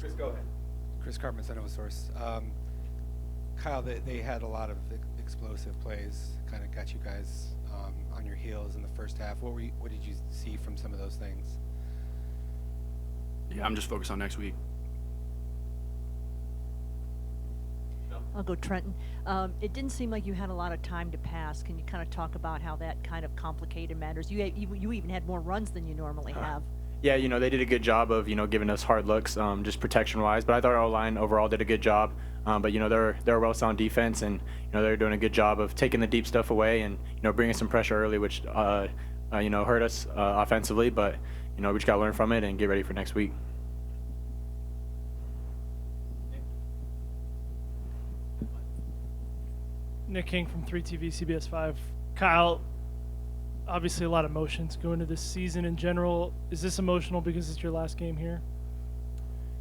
Chris, go ahead. Chris Cartman, Nova Source. Kyle, they had a lot of explosive plays, kind of got you guys on your heels in the first half. What did you see from some of those things? Yeah, I'm just focused on next week. I'll go Trenton. It didn't seem like you had a lot of time to pass. Can you kind of talk about how that kind of complicated matters? You even had more runs than you normally have. Yeah, they did a good job of, giving us hard looks, just protection-wise. But I thought our O-line overall did a good job. But, they're a well-sound defense, and, they're doing a good job of taking the deep stuff away and, bringing some pressure early, which, hurt us offensively. But, we just got to learn from it and get ready for next week. Nick King from 3TV CBS 5. Kyle, obviously a lot of emotions going into this season in general. Is this emotional because it's your last game here?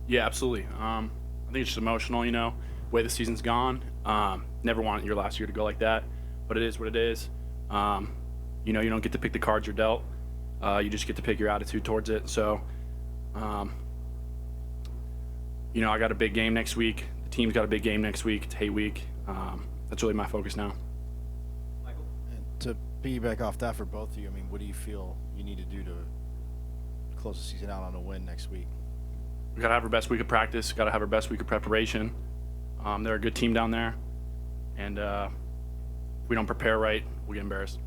Yeah, absolutely. I think it's just emotional, the way the season's gone. Never want your last year to go like that, but it is what it is. You don't get to pick the cards you're dealt. You just get to pick your attitude towards it. So, I got a big game next week. The team's got a big game next week. It's hate week. That's really my focus now. Michael? And to piggyback off that for both of you, what do you feel you need to do to close the season out on a win next week? We got to have our best week of practice. Got to have our best week of preparation. They're a good team down there. And if we don't prepare right, we get embarrassed.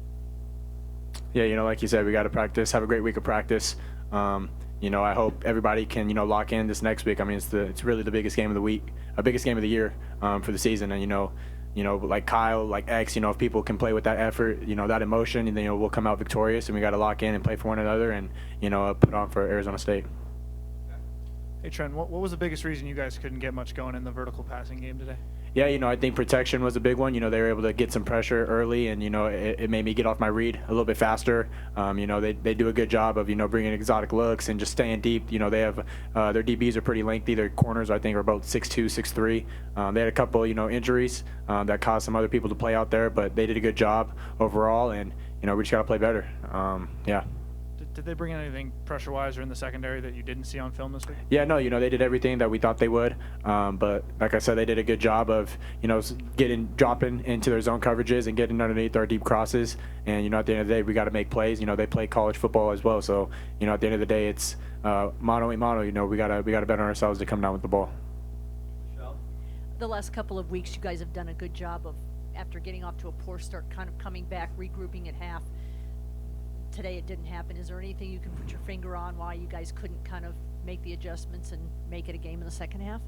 Yeah, like you said, we got to practice, have a great week of practice. I hope everybody can, lock in this next week. It's really the biggest game of the week, biggest game of the year for the season. And, like Kyle, like X, if people can play with that effort, that emotion, and then, we'll come out victorious, and we got to lock in and play for one another and, put on for Arizona State. Hey, Trent, what was the biggest reason you guys couldn't get much going in the vertical passing game today? Yeah, I think protection was a big one. They were able to get some pressure early, and, it made me get off my read a little bit faster. They do a good job of, bringing exotic looks and just staying deep. They have their DBs are pretty lengthy. Their corners, I think, are about 6'2", 6'3". They had a couple, injuries that caused some other people to play out there, but they did a good job overall, and, we just got to play better. Yeah. Did they bring in anything pressure-wise or in the secondary that you didn't see on film this week? Yeah, no, they did everything that we thought they would. But like I said, they did a good job of, dropping into their zone coverages and getting underneath our deep crosses. And, at the end of the day, we got to make plays. They play college football as well. So, at the end of the day, it's mano a mano. We got to bet on ourselves to come down with the ball. Michelle? The last couple of weeks, you guys have done a good job of, after getting off to a poor start, kind of coming back, regrouping at half. Today it didn't happen. Is there anything you can put your finger on why you guys couldn't kind of make the adjustments and make it a game in the second half?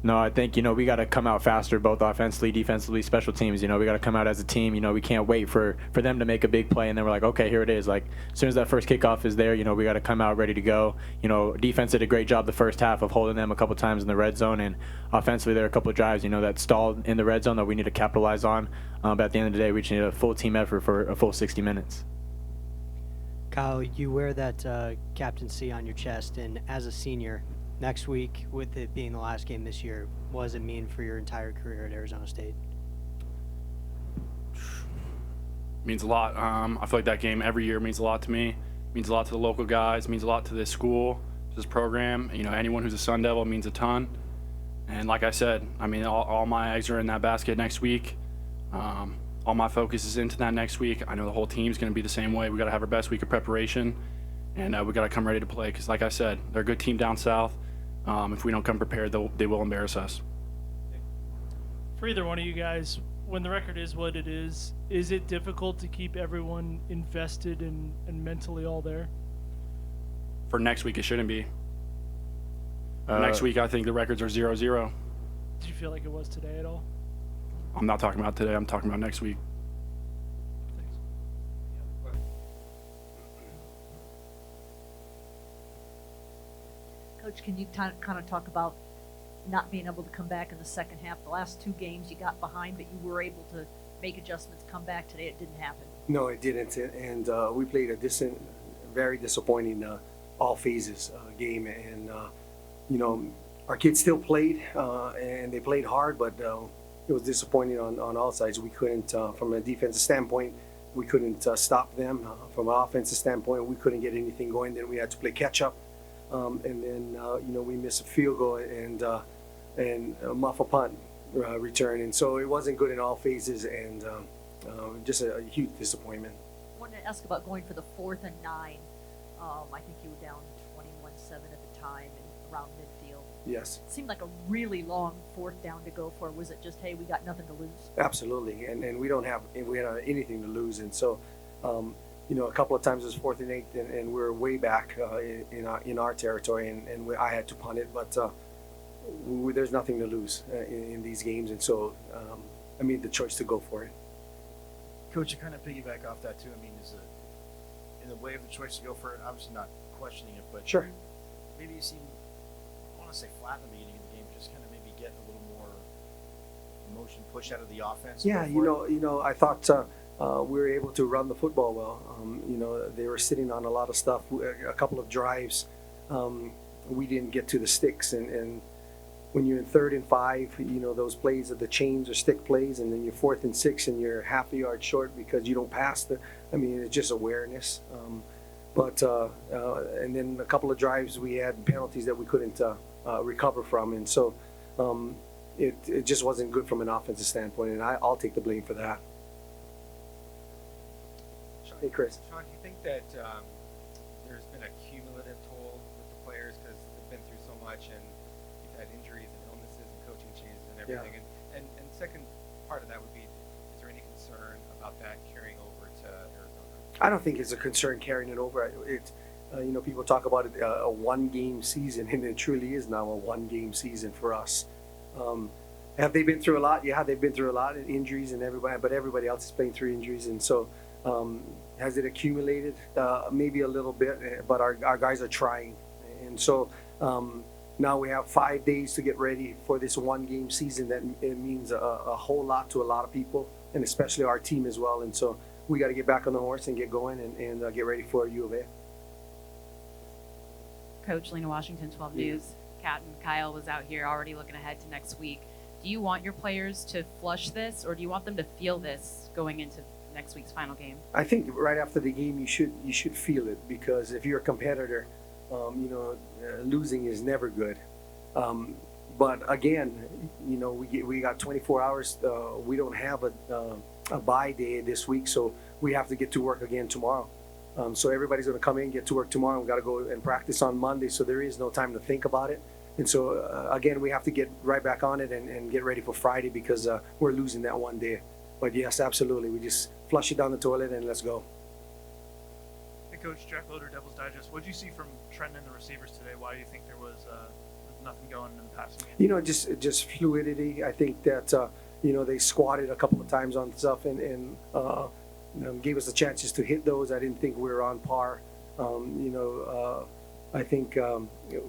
No, I think, we got to come out faster, both offensively, defensively, special teams. We got to come out as a team. We can't wait for them to make a big play, and then we're like, okay, here it is. Like, as soon as that first kickoff is there, we got to come out ready to go. Defense did a great job the first half of holding them a couple times in the red zone, and offensively there are a couple of drives, that stalled in the red zone that we need to capitalize on. But at the end of the day, we just need a full team effort for a full 60 minutes. Kyle, you wear that captaincy on your chest, and as a senior, next week, with it being the last game this year, what does it mean for your entire career at Arizona State? Means a lot. I feel like that game every year means a lot to me. Means a lot to the local guys. Means a lot to this school, to this program. Anyone who's a Sun Devil means a ton. And like I said, all my eggs are in that basket next week. All my focus is into that next week. I know the whole team's going to be the same way. We got to have our best week of preparation, and we got to come ready to play. Because, like I said, they're a good team down south. If we don't come prepared, they will embarrass us. For either one of you guys, when the record is what it is it difficult to keep everyone invested and mentally all there? For next week, it shouldn't be. Next week, I think the records are 0-0. Did you feel like it was today at all? I'm not talking about today. I'm talking about next week. Thanks. Coach, can you kind of talk about not being able to come back in the second half? The last two games you got behind, but you were able to make adjustments, come back. Today it didn't happen. No, it didn't. And we played a very disappointing all phases game. And, our kids still played, and they played hard, but it was disappointing on all sides. We couldn't, from a defensive standpoint, we couldn't stop them. From an offensive standpoint, we couldn't get anything going. Then we had to play catch up. and then we missed a field goal and muff a punt return, and so it wasn't good in all phases, and just a huge disappointment. I wanted to ask about going for the 4th and 9. I think you were down 21-7 at the time and around midfield. Yes. It seemed like a really long 4th down to go for. Was it just, hey, we got nothing to lose? Absolutely, and we don't have anything to lose, and so a couple of times it was 4th and 8, and we were way back in our territory, and I had to punt it, but there's nothing to lose in these games, and so I made the choice to go for it. Coach, to kind of piggyback off that too, I mean, in the way of the choice to go for it, obviously not questioning it, but Sure. maybe you seem, I want to say flat in the beginning of the game, just kind of maybe get a little more emotion push out of the offense. Yeah, I thought we were able to run the football well. They were sitting on a lot of stuff. A couple of drives, we didn't get to the sticks, and when you're in 3rd and 5, those plays of the chains or stick plays, and then you're 4th and 6 and you're half a yard short because you don't pass it's just awareness. And then a couple of drives we had penalties that we couldn't recover from, and so it just wasn't good from an offensive standpoint, and I'll take the blame for that. Hey, Chris. Shaun, do you think that there's been a cumulative toll with the players because they've been through so much, and you've had injuries and illnesses and coaching changes and everything? Yeah. And second part of that would be, is there any concern about that carrying over to Arizona? I don't think it's a concern carrying it over. People talk about it, a one-game season, and it truly is now a one-game season for us. Have they been through a lot? Yeah, they've been through a lot of injuries, and everybody else is playing through injuries, and so has it accumulated? Maybe a little bit, but our guys are trying, and so now we have 5 days to get ready for this one-game season. That it means a whole lot to a lot of people, and especially our team as well. And so we got to get back on the horse and get going and get ready for U of A. Coach, Lena Washington, 12 News. Captain Kyle was out here already looking ahead to next week. Do you want your players to flush this, or do you want them to feel this going into next week's final game? I think right after the game you should feel it, because if you're a competitor, losing is never good. But again, we got 24 hours. We don't have a bye day this week, so we have to get to work again tomorrow. So everybody's going to come in, get to work tomorrow. We got to go and practice on Monday, so there is no time to think about it. And so again, we have to get right back on it and get ready for Friday, because we're losing that one day. But yes, absolutely, we just flush it down the toilet and let's go. Hey, Coach, Jack Loader, Devil's Digest. What did you see from Trenton and the receivers today? Why do you think there was nothing going in the passing game? Just fluidity. I think that they squatted a couple of times on stuff and gave us the chances to hit those. I didn't think we were on par. I think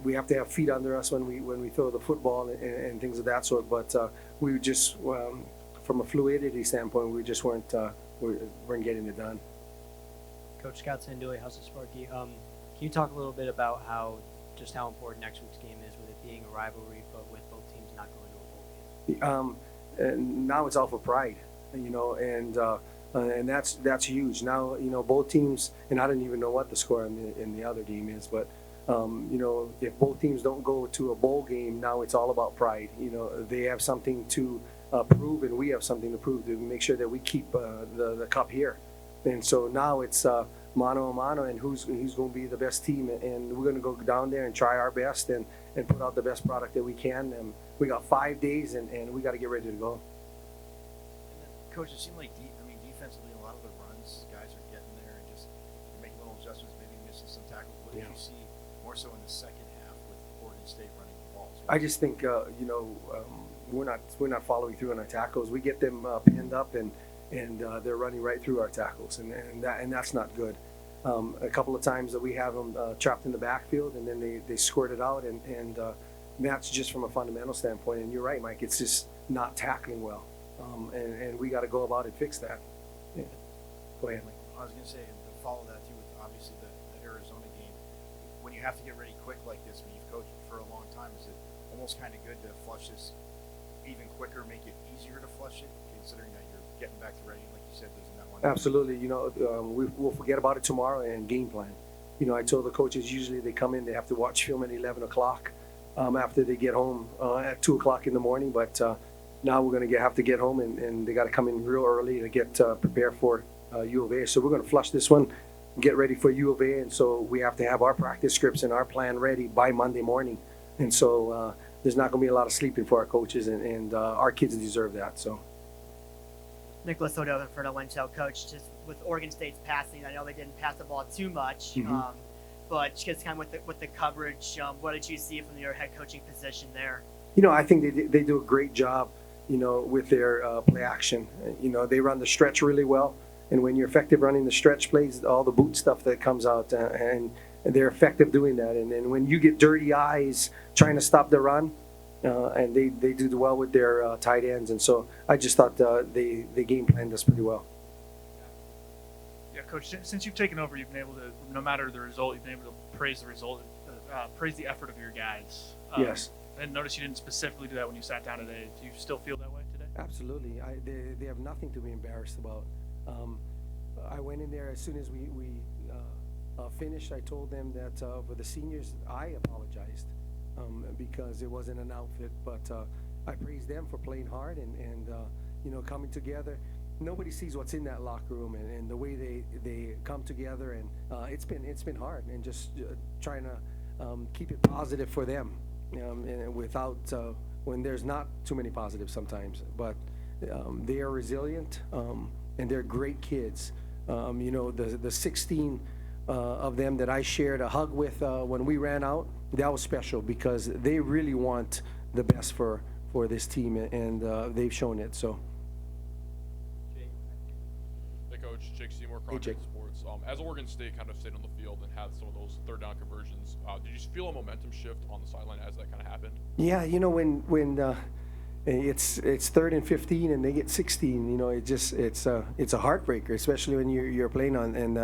we have to have feet under us when we throw the football and things of that sort. But we just, from a fluidity standpoint, we just weren't getting it done. Coach Scott Sandui, House of Sparky. Can you talk a little bit about how important next week's game is, with it being a rivalry, but with both teams not going to a bowl game? And now it's all for pride, and that's huge. Now both teams, and I don't even know what the score in the other game is, but if both teams don't go to a bowl game, now it's all about pride. They have something to prove, and we have something to prove, to make sure that we keep the cup here. And so now it's mano a mano, and who's going to be the best team, and we're going to go down there and try our best and put out the best product that we can. And we got 5 days, and we got to get ready to go. Coach, it seemed like defensively, a lot of the runs, guys are getting there and just making little adjustments, maybe missing some tackles. What did you see more so in the second half with Oregon State running the balls? I just think we're not following through on our tackles. We get them pinned up and they're running right through our tackles, and that's not good. A couple of times that we have them trapped in the backfield, and then they squirt it out, and that's just from a fundamental standpoint. And you're right, Mike. It's just not tackling well, and we got to go about it, fix that. Yeah. Go ahead, Mike. I was going to say, to follow that too, with obviously the Arizona game, when you have to get ready quick like this, when you've coached for a long time, is it almost kind of good to flush this even quicker, make it easier to flush it, considering that you're getting back to ready, like you said, losing that one? Absolutely. We'll forget about it tomorrow and game plan. You know, I told the coaches usually they come in, they have to watch film at 11 o'clock after they get home at 2 o'clock in the morning. But now we're going to have to get home, and they got to come in real early to get prepared for U of A. So we're going to flush this one, get ready for U of A, and so we have to have our practice scripts and our plan ready by Monday morning. And so there's not going to be a lot of sleeping for our coaches, and our kids deserve that. So. Nicholas Soto for the Winchell coach. Just with Oregon State's passing, I know they didn't pass the ball too much, but just kind of with the coverage, what did you see from your head coaching position there? You know, I think they do a great job, you know, with their play action. You know, they run the stretch really well, and when you're effective running the stretch plays, all the boot stuff that comes out, and they're effective doing that. And then when you get dirty eyes trying to stop the run, and they do well with their tight ends, and so I just thought they game planned us pretty well. Yeah, Coach. Since you've taken over, you've been able to, no matter the result, you've been able to praise the result, praise the effort of your guys. Yes. And notice you didn't specifically do that when you sat down today. Do you still feel that way today? Absolutely. They have nothing to be embarrassed about. I went in there as soon as we finished. I told them that for the seniors, I apologized. Because it wasn't an outfit, but I praise them for playing hard and you know, coming together. Nobody sees what's in that locker room and the way they come together, and it's been hard, and just trying to keep it positive for them, and without when there's not too many positives sometimes. But they are resilient, and they're great kids. You know, the 16 of them that I shared a hug with when we ran out, that was special because they really want the best for this team, and they've shown it. So. Hey, Coach. Jake Seymour, Contact Sports. As Oregon State kind of stayed on the field and had some of those third down conversions, did you feel a momentum shift on the sideline as that kind of happened? Yeah, you know, when it's 3rd and 15 and they get 16, you know, it's a heartbreaker, especially when you're playing and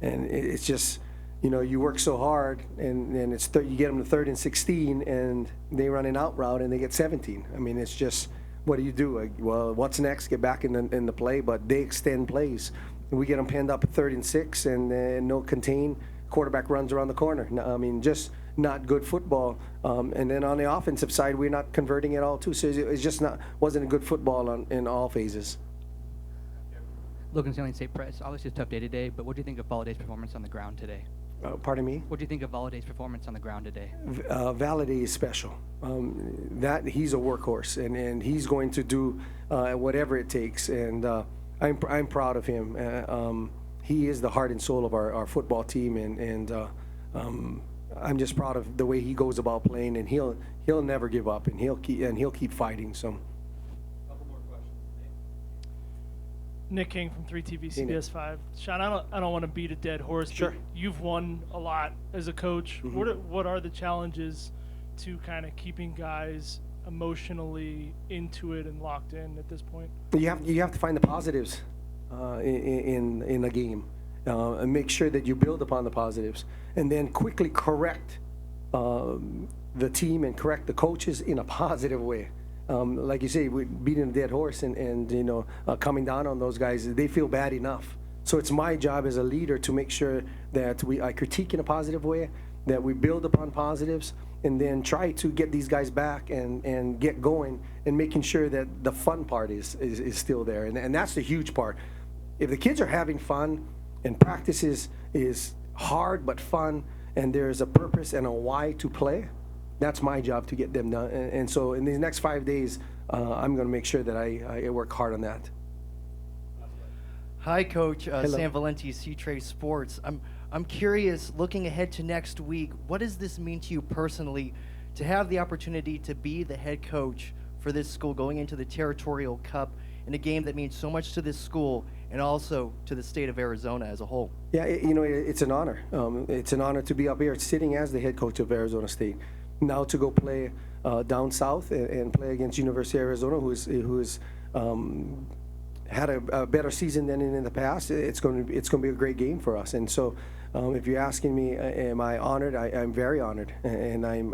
it's just, you know, you work so hard, and you get them to 3rd and 16, and they run an out route and they get 17. I mean, it's just, what do you do? Well, what's next? Get back in the play, but they extend plays. We get them pinned up at 3rd and 6, and no contain. Quarterback runs around the corner. I mean, just not good football. And then on the offensive side, we're not converting at all too. So it's just wasn't a good football in all phases. Logan Stanley, State Press. Obviously a tough day today, but what do you think of Valladay's performance on the ground today? Pardon me? What do you think of Valladay's performance on the ground today? Valladay is special. That he's a workhorse, and he's going to do whatever it takes. And I'm proud of him. He is the heart and soul of our football team, and I'm just proud of the way he goes about playing. And he'll never give up, and he'll keep fighting. So. Nick King from 3TV CBS 5. Shaun, I don't want to beat a dead horse. Sure. But you've won a lot as a coach. Mm-hmm. What are the challenges to kind of keeping guys emotionally into it and locked in at this point? You have to find the positives in a game, and make sure that you build upon the positives, and then quickly correct the team and correct the coaches in a positive way. Like you say, we're beating a dead horse, and you know, coming down on those guys, they feel bad enough. So it's my job as a leader to make sure that I critique in a positive way, that we build upon positives, and then try to get these guys back and get going, and making sure that the fun part is still there. And that's the huge part. If the kids are having fun and practice is hard but fun, and there's a purpose and a why to play, that's my job to get them done. And so in these next 5 days, I'm going to make sure that I work hard on that. Hi, Coach. Sam Valenti, C-Trade Sports. I'm curious, looking ahead to next week, what does this mean to you personally to have the opportunity to be the head coach for this school going into the Territorial Cup in a game that means so much to this school and also to the state of Arizona as a whole? Yeah, you know, it's an honor. It's an honor to be up here sitting as the head coach of Arizona State. Now to go play down south and play against University of Arizona, who's had a better season than in the past. It's going to be a great game for us. And so, if you're asking me, am I honored? I'm very honored, and I'm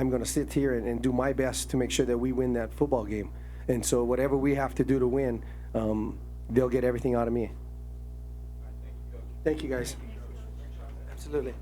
going to sit here and do my best to make sure that we win that football game. And so, whatever we have to do to win, they'll get everything out of me. Thank you, guys. Absolutely.